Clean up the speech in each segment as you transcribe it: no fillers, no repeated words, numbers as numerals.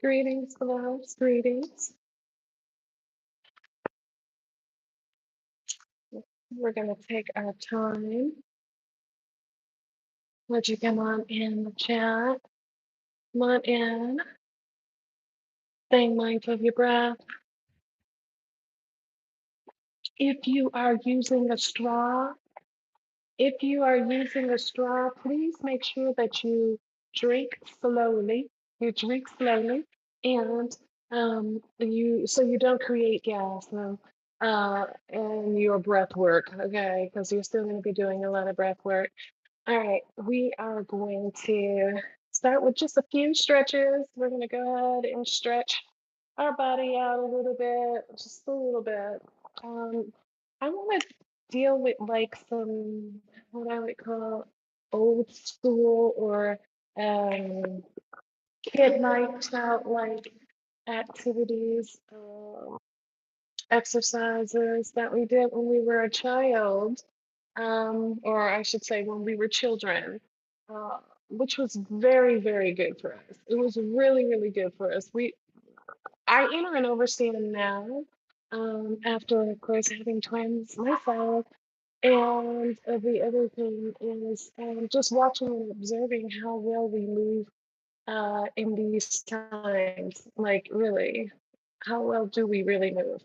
Greetings, loves, greetings. We're going to take our time. Let you come on in the chat. Come on in. Staying mindful of your breath. If you are using a straw, please make sure that you drink slowly. And you don't create gas and your breath work, okay? Because you're still going to be doing a lot of breath work. All right, we are going to start with just a few stretches. We're going to go ahead and stretch our body out a little bit, just a little bit. I want to deal with like some, what I would call old school or kid night child like activities, exercises that we did when we were a child, or I should say when we were children, uh, which was very, very good for us. It was really, really good for us. I enter and overstand now, after, of course, having twins myself. And the other thing is just watching and observing how well we move in these times. Like, really, how well do we really move?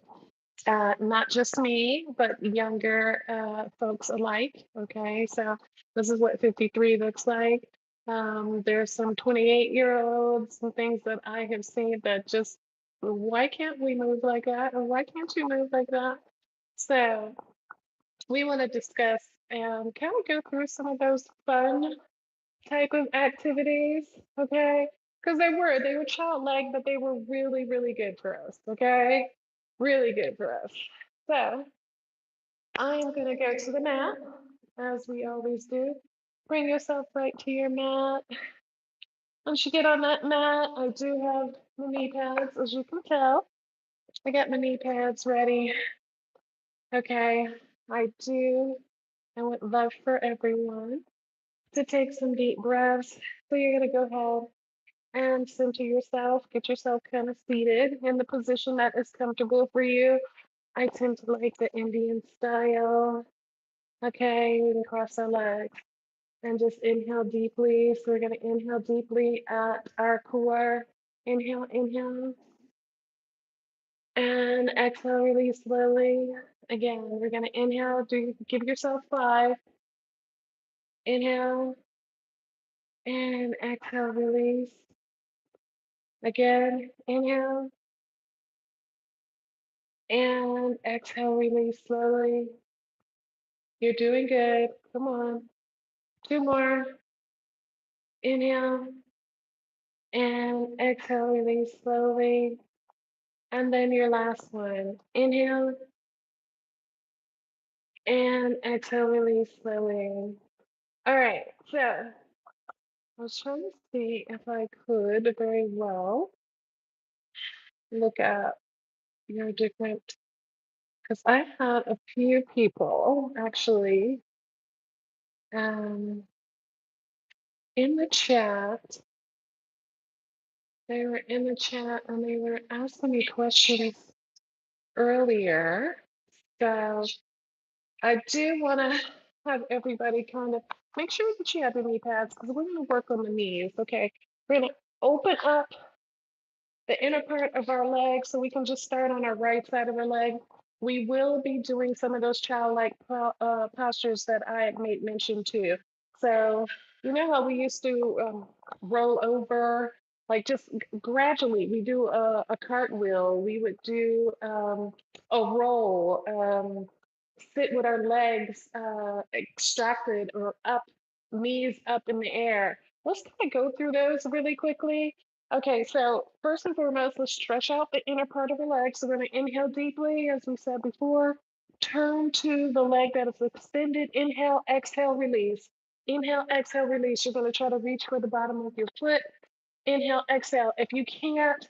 Not just me, but younger folks alike. Okay, so this is what 53 looks like. There's some 28-year-olds and things that I have seen that just, why can't we move like that? Or why can't you move like that? So we want to discuss, can we go through some of those fun type of activities? Okay, because they were childlike, but they were really, really good for us. Okay, really good for us. So I am going to go to the mat, as we always do. Bring yourself right to your mat. Once you get on that mat, I do have my knee pads, as you can tell. I got my knee pads ready. Okay, I would love for everyone to take some deep breaths. So you're going to go ahead and center yourself, get yourself kind of seated in the position that is comfortable for you. I tend to like the Indian style. Okay, we can cross our legs and just inhale deeply. So we're going to inhale deeply at our core. Inhale, inhale. And exhale, release slowly. Again, we're going to inhale, give yourself 5. Inhale and exhale, release. Again, inhale and exhale, release slowly. You're doing good. Come on. 2 more. Inhale and exhale, release slowly. And then your last one. Inhale and exhale, release slowly. All right. So I was trying to see if I could very well look at your different, because I had a few people actually in the chat. They were in the chat and they were asking me questions earlier. So I do want to have everybody kind of make sure that you have your knee pads because we're going to work on the knees. Okay. We're going to open up the inner part of our leg so we can just start on our right side of our leg. We will be doing some of those childlike postures that I had made mention to. So, you know how we used to roll over, like just gradually, we do a cartwheel, we would do a roll, sit with our legs extracted or up, knees up in the air. Let's kind of go through those really quickly. Okay, so first and foremost, let's stretch out the inner part of the leg. So we're going to inhale deeply, as we said before. Turn to the leg that is extended. Inhale, exhale, release. Inhale, exhale, release. You're going to try to reach for the bottom of your foot. Inhale, exhale. If you can't,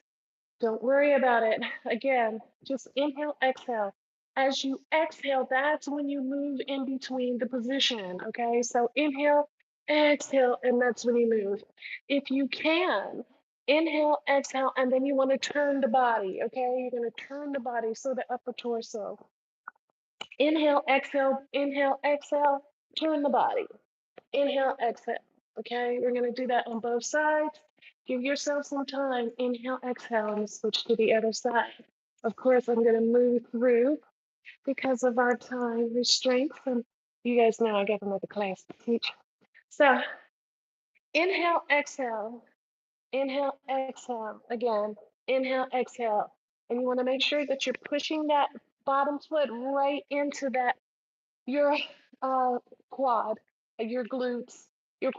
don't worry about it. Again, just inhale, exhale. As you exhale, that's when you move in between the position. Okay, so inhale, exhale, and that's when you move. If you can, Inhale, exhale, and then you want to turn the body, okay? You're going to turn the body, so the upper torso. Inhale, exhale, turn the body. Inhale, exhale, okay? We're going to do that on both sides. Give yourself some time. Inhale, exhale, and switch to the other side. Of course, I'm going to move through because of our time restraints. And you guys know I got another class to teach. So inhale, exhale. Inhale, exhale. Again, inhale, exhale. And you want to make sure that you're pushing that bottom foot right into that your quad, your glutes, your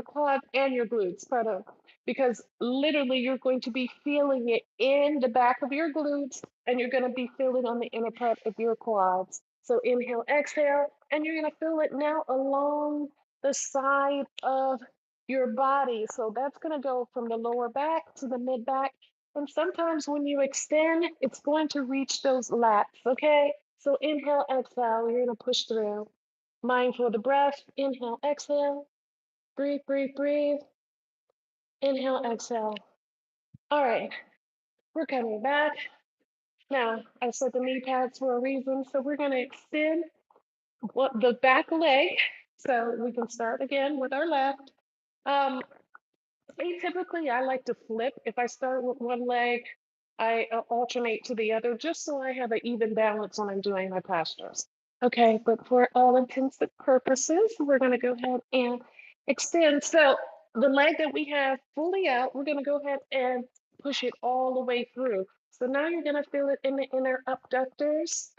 quad and your glutes, pardon, because literally you're going to be feeling it in the back of your glutes, and you're going to be feeling on the inner part of your quads. So inhale, exhale, and you're going to feel it now along the side of your body. So that's going to go from the lower back to the mid back. And sometimes when you extend, it's going to reach those lats, okay? So inhale, exhale, you're gonna push through. Mindful of the breath. Inhale, exhale. Breathe, breathe, breathe. Inhale, exhale. All right, we're coming back. Now, I said the knee pads for a reason, so we're gonna extend the back leg. So we can start again with our left. Atypically, I like to flip. If I start with one leg, I alternate to the other just so I have an even balance when I'm doing my postures. Okay, but for all intents and purposes, we're going to go ahead and extend. So the leg that we have fully out, we're going to go ahead and push it all the way through. So now you're going to feel it in the inner abductors.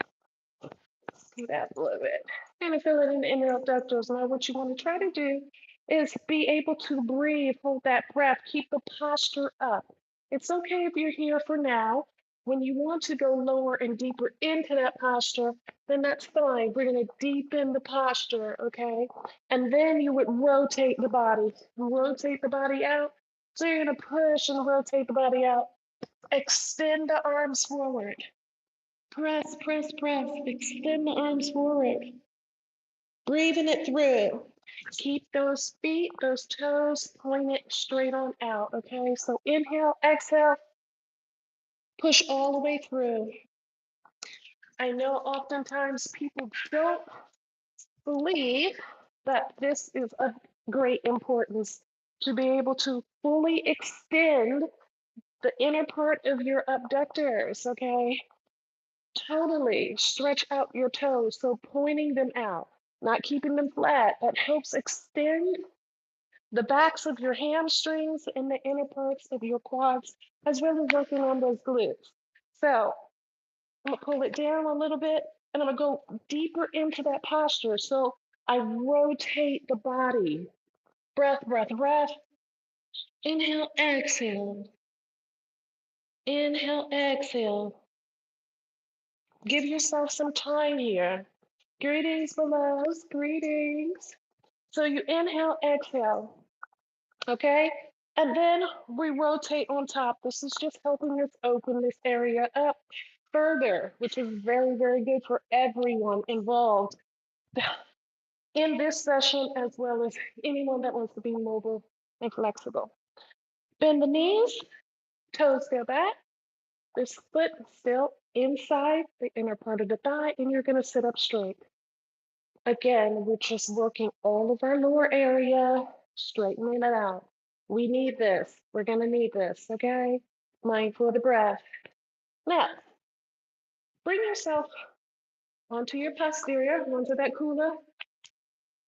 Do that a little bit. And feel it in the inner abductors. Now, what you want to try to do is be able to breathe, hold that breath, keep the posture up. It's okay if you're here for now. When you want to go lower and deeper into that posture, then that's fine. We're going to deepen the posture, okay? And then you would rotate the body. Rotate the body out. So you're going to push and rotate the body out. Extend the arms forward. Press, press, press. Extend the arms forward. Breathing it through. Keep those feet, those toes pointed straight on out, okay? So inhale, exhale, push all the way through. I know oftentimes people don't believe that this is of great importance to be able to fully extend the inner part of your abductors, okay? Totally stretch out your toes, so pointing them out, not keeping them flat. That helps extend the backs of your hamstrings and the inner parts of your quads, as well as working on those glutes. So I'm gonna pull it down a little bit, and I'm gonna go deeper into that posture. So I rotate the body. Breath, breath, breath. Inhale, exhale. Inhale, exhale. Give yourself some time here. Greetings, beloveds, greetings. So you inhale, exhale, okay? And then we rotate on top. This is just helping us open this area up further, which is very, very good for everyone involved in this session, as well as anyone that wants to be mobile and flexible. Bend the knees, toes go back. This foot is still inside the inner part of the thigh, and you're gonna sit up straight. Again, we're just working all of our lower area, straightening it out. We need this. We're going to need this, okay? Mindful of the breath. Now, bring yourself onto your posterior, onto that cooler.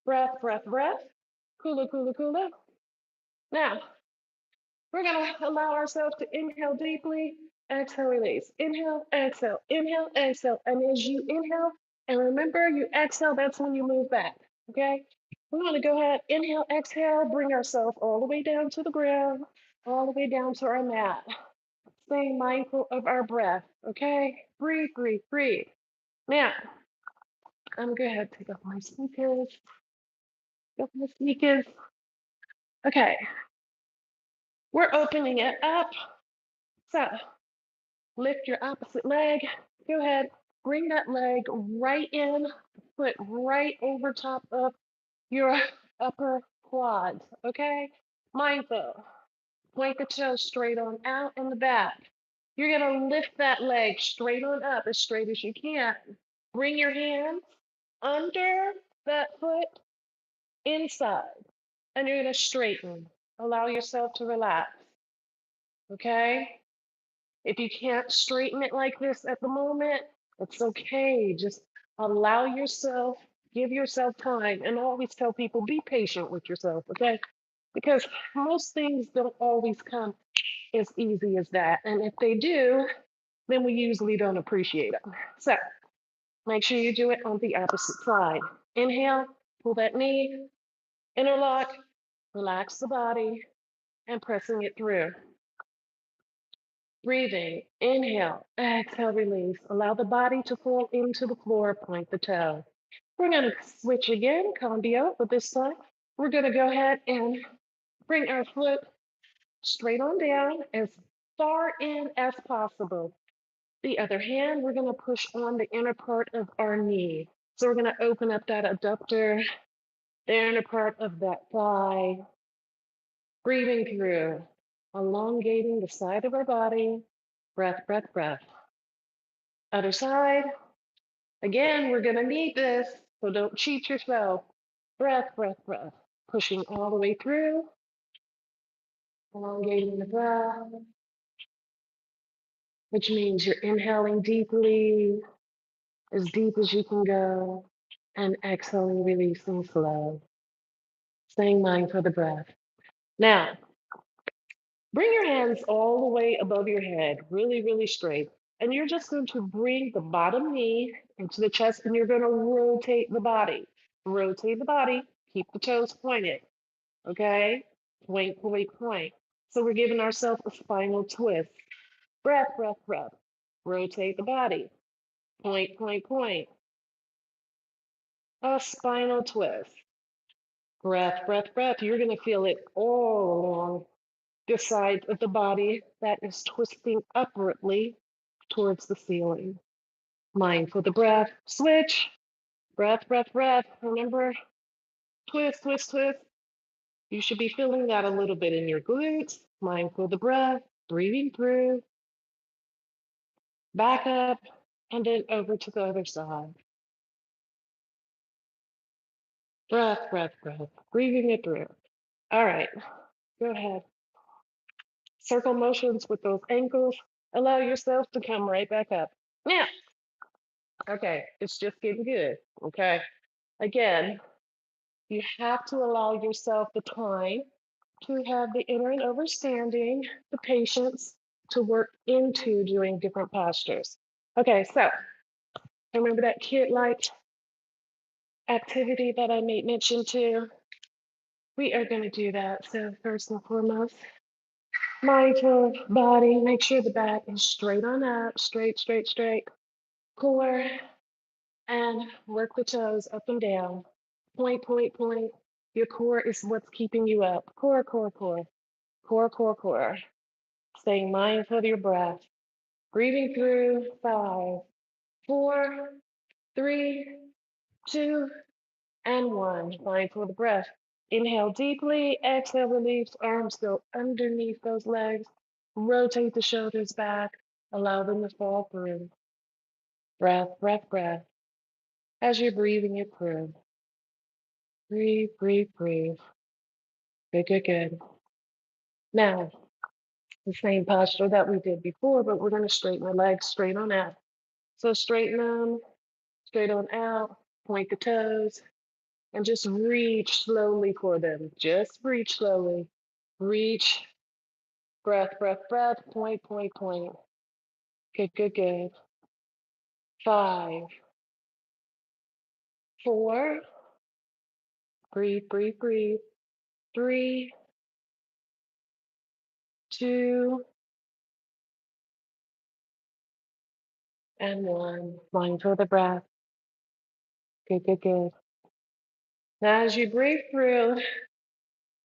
Breath, breath, breath. Cooler, cooler, cooler. Now, we're going to allow ourselves to inhale deeply, exhale, release. Inhale, exhale, inhale, exhale. And as you inhale, and remember, you exhale, that's when you move back, okay? We're going to go ahead, inhale, exhale, bring ourselves all the way down to the ground, all the way down to our mat. Staying mindful of our breath, okay? Breathe, breathe, breathe. Now, I'm going to go ahead and take off my sneakers. Off my sneakers. Okay, we're opening it up. So, lift your opposite leg. Go ahead, bring that leg right in, foot right over top of your upper quads, okay? Mindful. Point the toe straight on out in the back. You're going to lift that leg straight on up as straight as you can. Bring your hands under that foot inside, and you're going to straighten. Allow yourself to relax. Okay? If you can't straighten it like this at the moment, it's okay. Just allow yourself, give yourself time, and always tell people be patient with yourself, okay? Because most things don't always come as easy as that. And if they do, then we usually don't appreciate them. So make sure you do it on the opposite side. Inhale, pull that knee, interlock, relax the body, and pressing it through. Breathing, inhale, exhale, release. Allow the body to fall into the floor, point the toe. We're going to switch again, cambio, but this time we're going to go ahead and bring our foot straight on down as far in as possible. The other hand, we're going to push on the inner part of our knee. So we're going to open up that adductor, the inner part of that thigh, breathing through, elongating the side of our body. Breath, breath, breath. Other side. Again, we're going to need this, so don't cheat yourself. Breath, breath, breath. Pushing all the way through, elongating the breath, which means you're inhaling deeply, as deep as you can go, and exhaling, releasing slow. Staying mindful of the breath. Now, bring your hands all the way above your head, really, really straight. And you're just going to bring the bottom knee into the chest, and you're going to rotate the body. Rotate the body, keep the toes pointed, okay? Point, point, point. So we're giving ourselves a spinal twist. Breath, breath, breath. Rotate the body. Point, point, point. A spinal twist. Breath, breath, breath. You're going to feel it all along the side of the body that is twisting upwardly towards the ceiling. Mindful of the breath. Switch. Breath, breath, breath. Remember, twist, twist, twist. You should be feeling that a little bit in your glutes. Mindful of the breath. Breathing through. Back up, and then over to the other side. Breath, breath, breath. Breathing it through. All right, go ahead. Circle motions with those ankles. Allow yourself to come right back up. Now, okay, it's just getting good, okay? Again, you have to allow yourself the time to have the inner and overstanding, the patience to work into doing different postures. Okay, so remember that kid-like activity that I made mention to? We are going to do that. So first and foremost, mindful body, make sure the back is straight on up, straight, straight, straight. Core, and work the toes up and down. Point, point, point. Your core is what's keeping you up. Core, core, core. Core, core, core. Staying mindful of your breath. Breathing through 5, 4, 3, 2, and 1. Mindful of the breath. Inhale deeply, exhale, release. Arms go underneath those legs. Rotate the shoulders back. Allow them to fall through. Breath, breath, breath. As you're breathing it through. Breathe, breathe, breathe. Good, good, good. Now, the same posture that we did before, but we're going to straighten the legs straight on out. So straighten them, straight on out, point the toes, and just reach slowly for them. Just reach slowly. Reach, breath, breath, breath, point, point, point. Good, good, good. 5, 4, breathe, breathe, breathe. 3, 2, and 1. Mindful of the breath. Good, good, good. Now, as you breathe through,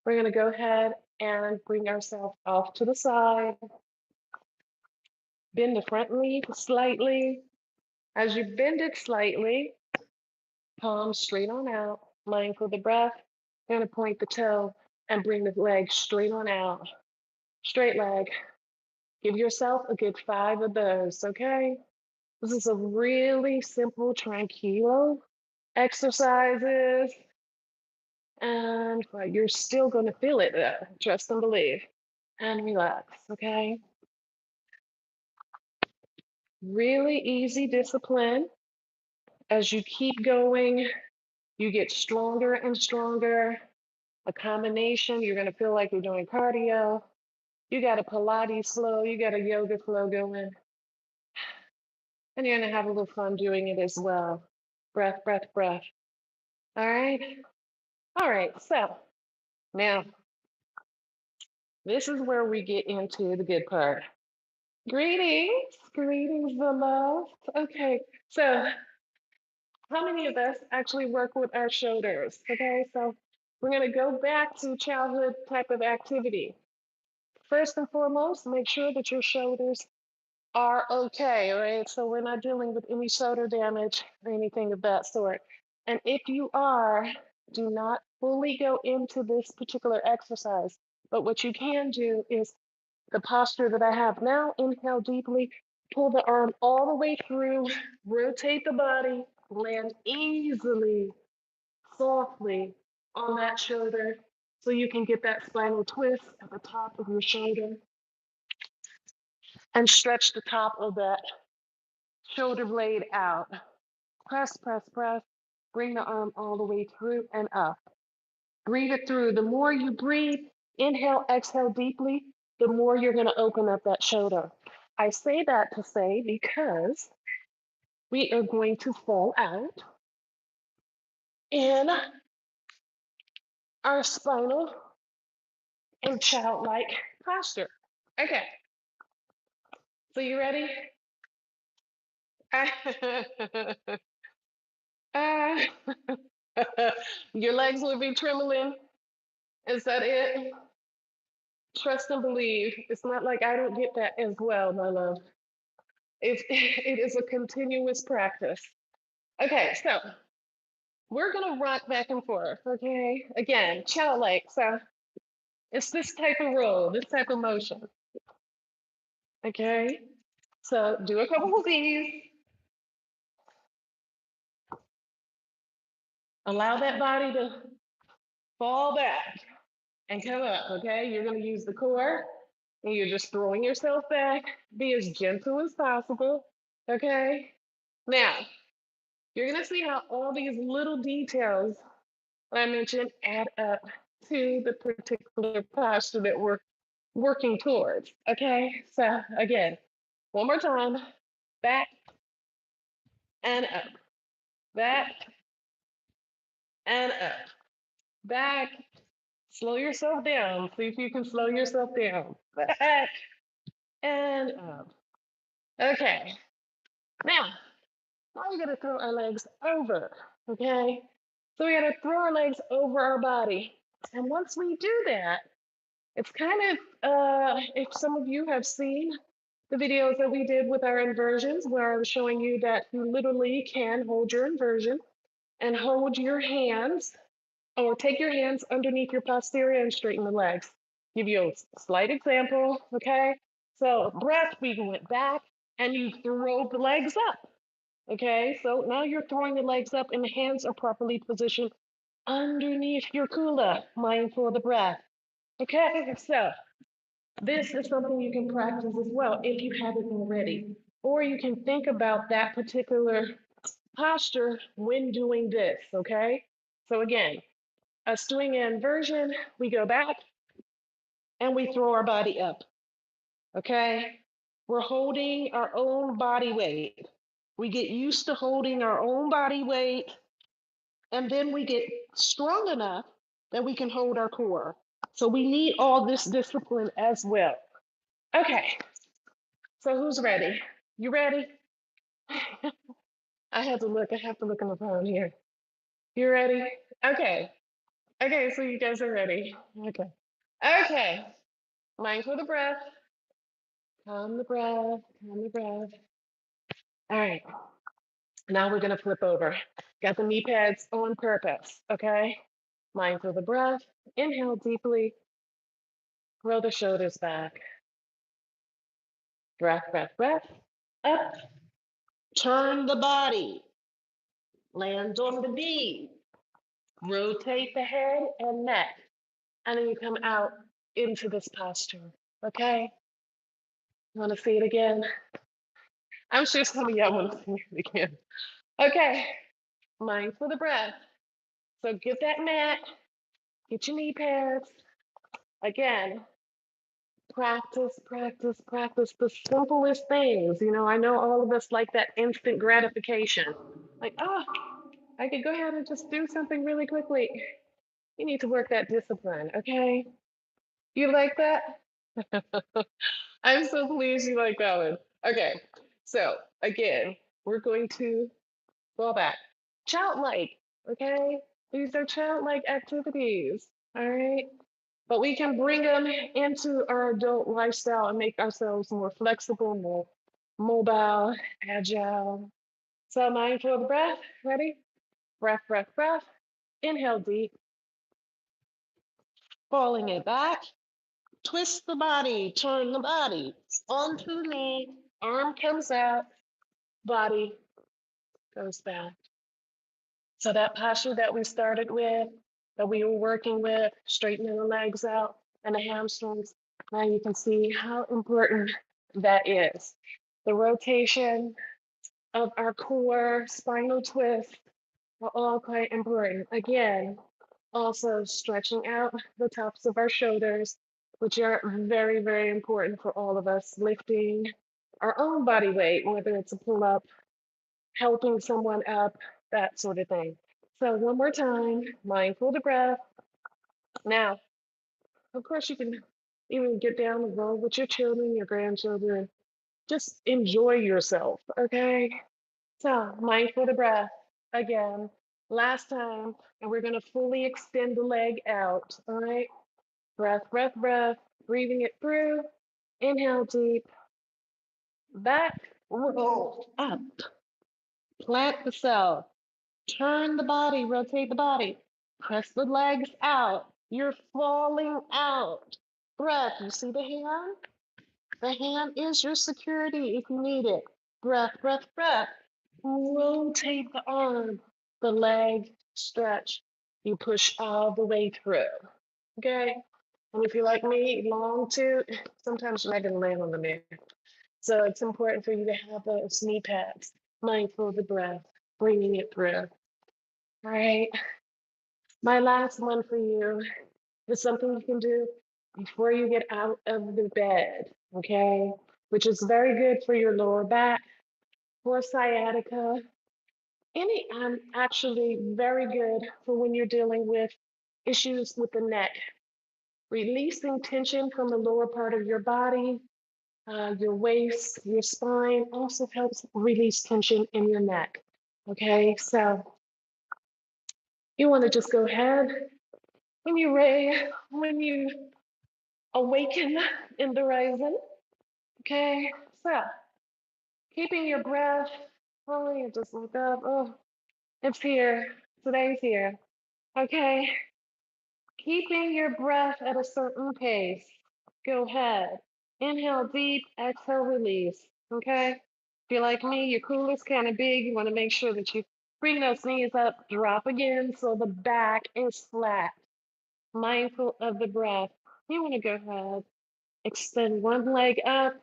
we're going to go ahead and bring ourselves off to the side. Bend the front knee slightly. As you bend it slightly, palms straight on out. Mindful of the breath. Going to point the toe and bring the leg straight on out. straight leg. Give yourself a good 5 of those, okay? This is a really simple, tranquilo exercises, and you're still going to feel it, trust and believe, and relax, okay? Really easy discipline. As you keep going, you get stronger and stronger. A combination, you're going to feel like you're doing cardio. You got a Pilates flow, you got a yoga flow going, and you're going to have a little fun doing it as well. Breath, breath, breath. All right. All right. So now this is where we get into the good part. Greetings. Greetings, the love. Okay. So how many of us actually work with our shoulders? Okay. So we're going to go back to childhood type of activity. First and foremost, make sure that your shoulders are okay, right? So we're not dealing with any shoulder damage or anything of that sort. And if you are, do not fully go into this particular exercise. But what you can do is the posture that I have now, inhale deeply, pull the arm all the way through, rotate the body, land easily, softly on that shoulder so you can get that spinal twist at the top of your shoulder and stretch the top of that shoulder blade out. Press, press, press. Bring the arm all the way through and up. Breathe it through. The more you breathe, inhale, exhale deeply, the more you're going to open up that shoulder. I say that to say because we are going to fall out in our spinal and childlike posture. Okay, so you ready? Your legs will be trembling. Is that it? Trust and believe. It's not like I don't get that as well, my love. It is a continuous practice. Okay, so we're gonna rock back and forth. Okay, again, childlike. So it's this type of roll, this type of motion. Okay, so do a couple of these. Allow that body to fall back and come up. Okay, you're gonna use the core, and you're just throwing yourself back. Be as gentle as possible. Okay. Now, you're going to see how all these little details that I mentioned add up to the particular posture that we're working towards. Okay, so again, one more time, back and up, back and up, back. Slow yourself down. See if you can slow yourself down. Back and up. Okay, now we're going to throw our legs over. Okay, so we got to throw our legs over our body. And once we do that, it's kind of, if some of you have seen the videos that we did with our inversions, where I was showing you that you literally can hold your inversion and hold your hands or take your hands underneath your posterior and straighten the legs. Give you a slight example, okay? So breath, we went back and you throw the legs up, okay? So now you're throwing the legs up and the hands are properly positioned underneath your kula, mindful of the breath. Okay, so this is something you can practice as well if you haven't already. Or you can think about that particular posture when doing this, okay? So again, us doing an inversion, we go back and we throw our body up, okay? We're holding our own body weight. We get used to holding our own body weight, and then we get strong enough that we can hold our core. So we need all this discipline as well. Okay, so who's ready? You ready? I have to look. I have to look on the phone here. You ready? Okay. Okay, so you guys are ready. Okay. Okay. Mindful of the breath. Calm the breath. Calm the breath. All right. Now we're going to flip over. Got the knee pads on purpose. Okay. Mindful of the breath. Inhale deeply. Roll the shoulders back. Breath, breath, breath. Up. Turn the body. Land on the knee. Rotate the head and neck. And then you come out into this posture. Okay? You want to see it again? I'm sure some of y'all want to see it again. Okay. Mindful of the breath. So get that mat. Get your knee pads. Again, practice, practice, practice the simplest things. You know, I know all of us like that instant gratification. Like, oh, I could go ahead and just do something really quickly. You need to work that discipline, okay? You like that? I'm so pleased you like that one. Okay, so again, we're going to fall back. Childlike, okay? These are childlike activities, all right? But we can bring them into our adult lifestyle and make ourselves more flexible, more mobile, agile. So mindful of the breath. Ready? Breath, breath, breath. Inhale deep, falling it back. Twist the body, turn the body onto the knee. Arm comes out, body goes back. So that posture that we started with, that we were working with, straightening the legs out and the hamstrings, now you can see how important that is. The rotation of our core, spinal twist are all quite important. Again, also stretching out the tops of our shoulders, which are very, very important for all of us, lifting our own body weight, whether it's a pull up, helping someone up, that sort of thing. So one more time, mindful of the breath. Now, of course, you can even get down the road with your children, your grandchildren. Just enjoy yourself, okay? So mindful of the breath. Again, last time, and we're gonna fully extend the leg out, all right? Breath, breath, breath, breathing it through. Inhale deep, back, roll up, plant the self. Turn the body, rotate the body. Press the legs out. You're falling out. Breath, you see the hand? The hand is your security if you need it. Breath, breath, breath. Rotate the arm, the leg, stretch. You push all the way through. Okay? And if you're like me, long too, sometimes you're not going to land on the mirror. So it's important for you to have those knee pads, mindful of the breath, bringing it through. All right. My last one for you is something you can do before you get out of the bed, okay? Which is very good for your lower back, for sciatica, any actually very good for when you're dealing with issues with the neck. Releasing tension from the lower part of your body, your waist, your spine also helps release tension in your neck. Okay, so you want to just go ahead when you awaken in the rising. Okay, so keeping your breath. Oh, you just look up. Oh, it's here. Today's here. Okay, keeping your breath at a certain pace. Go ahead. Inhale deep, exhale, release. Okay, if you're like me, your cooler's kind of big. You want to make sure that you bring those knees up, drop again so the back is flat. Mindful of the breath. You want to go ahead, extend one leg up.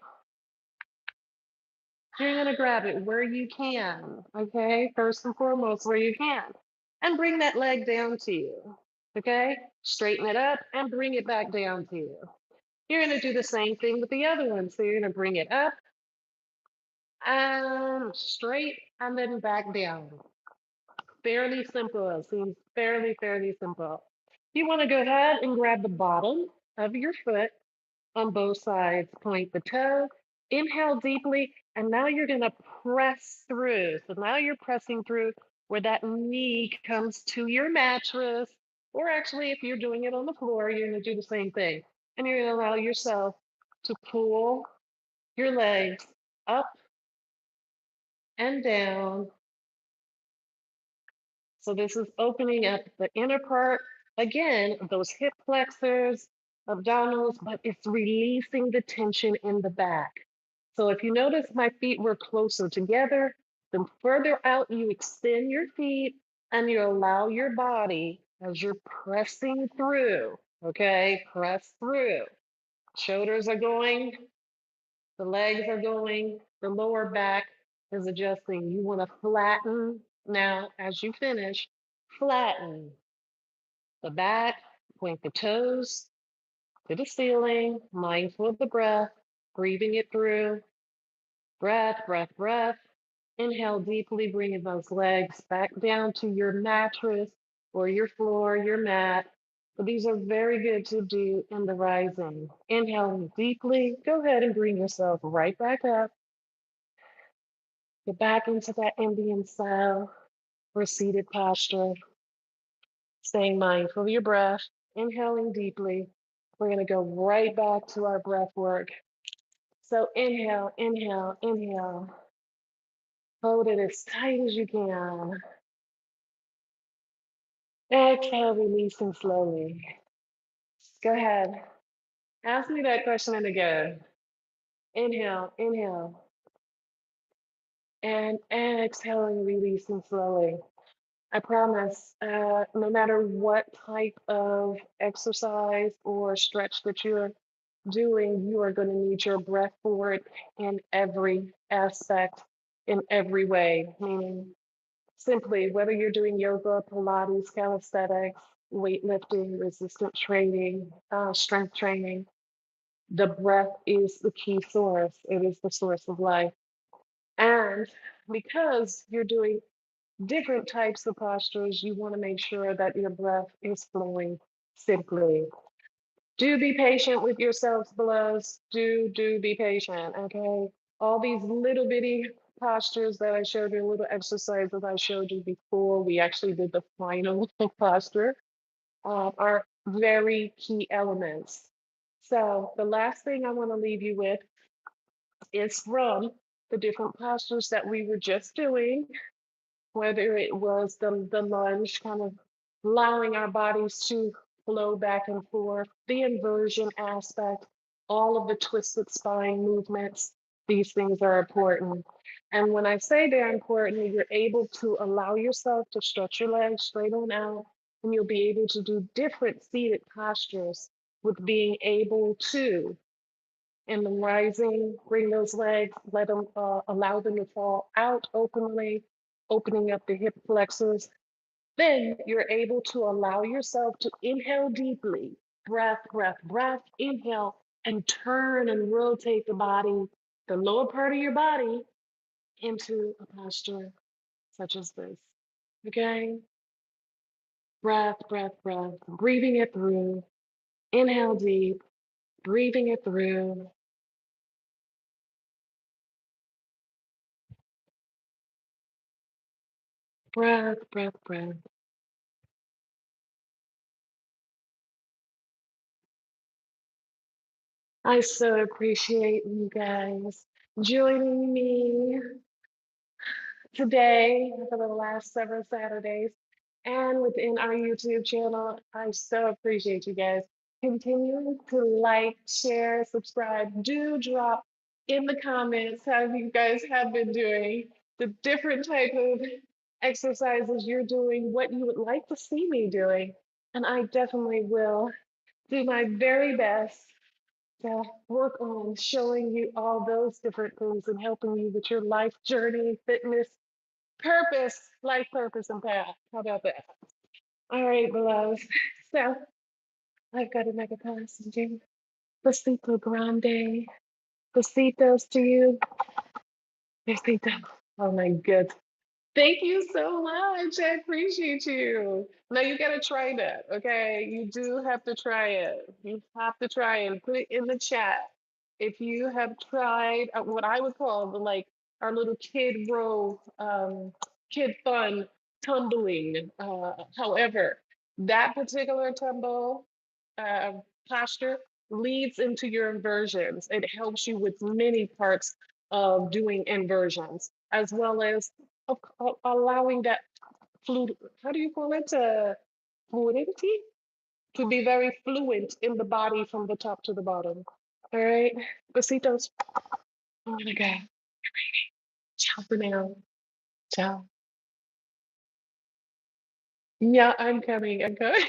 You're going to grab it where you can, okay? First and foremost, where you can. And bring that leg down to you, okay? Straighten it up and bring it back down to you. You're going to do the same thing with the other one. So you're going to bring it up and straight and then back down. Fairly simple. Seems fairly simple. You want to go ahead and grab the bottom of your foot on both sides. Point the toe, inhale deeply, and now you're going to press through. So now you're pressing through where that knee comes to your mattress, or actually, if you're doing it on the floor, you're going to do the same thing. And you're going to allow yourself to pull your legs up and down. So this is opening up the inner part, again, those hip flexors, abdominals, but it's releasing the tension in the back. So if you notice my feet were closer together, the further out you extend your feet and you allow your body as you're pressing through, okay, press through. Shoulders are going, the legs are going, the lower back is adjusting. You want to flatten now as you finish, flatten the back, point the toes to the ceiling, mindful of the breath, breathing it through. Breath, breath, breath. Inhale deeply, bringing those legs back down to your mattress or your floor, your mat. But these are very good to do in the rising. Inhale deeply. Go ahead and bring yourself right back up. Get back into that Indian style or seated posture. Staying mindful of your breath. Inhaling deeply. We're going to go right back to our breath work. So inhale, inhale, inhale. Hold it as tight as you can. Exhale, releasing slowly. Go ahead. Ask me that question again. Inhale, inhale, and exhaling, releasing slowly. I promise, no matter what type of exercise or stretch that you're doing, you are going to need your breath for it in every aspect, in every way, meaning simply, whether you're doing yoga, Pilates, calisthenics, weightlifting, resistance training, strength training, the breath is the key source. It is the source of life. And because you're doing different types of postures, you want to make sure that your breath is flowing simply. Do be patient with yourselves, belows. Do be patient, okay? All these little bitty postures that I showed you, little exercises I showed you before we actually did the final posture, are very key elements. So the last thing I want to leave you with is from the different postures that we were just doing, whether it was the lunge, kind of allowing our bodies to flow back and forth, the inversion aspect, all of the twisted spine movements, these things are important. And when I say they're important, you're able to allow yourself to stretch your legs straight on out, and you'll be able to do different seated postures with being able to in the rising, bring those legs, let them allow them to fall out openly, opening up the hip flexors. Then you're able to allow yourself to inhale deeply, breath, breath, breath, inhale, and turn and rotate the body, the lower part of your body, into a posture such as this. Okay? Breath, breath, breath, breathing it through. Inhale deep, breathing it through. Breath, breath, breath. I so appreciate you guys joining me today for the last several Saturdays and within our YouTube channel. I so appreciate you guys. Continue to like, share, subscribe. Do drop in the comments how you guys have been doing, the different type of exercises you're doing, what you would like to see me doing. And I definitely will do my very best to work on showing you all those different things and helping you with your life journey, fitness, purpose, life purpose, and path. How about that? All right, beloveds. So I've got to make a passage. Besito grande. Besitos to you. Besito. Oh my goodness. Thank you so much. I appreciate you. Now you gotta try that, okay? You do have to try it. You have to try it and put it in the chat. If you have tried what I would call the like our little kid row, kid fun tumbling. However, that particular tumble uh, posture leads into your inversions. It helps you with many parts of doing inversions, as well as allowing that fluid, how do you call it? Fluidity? to be very fluent in the body from the top to the bottom. All right. Besitos. Oh my God. Ciao for now. Ciao. Yeah, I'm coming. I'm coming.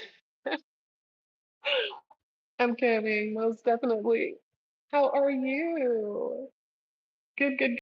I'm coming, most definitely. How are you? Good, good.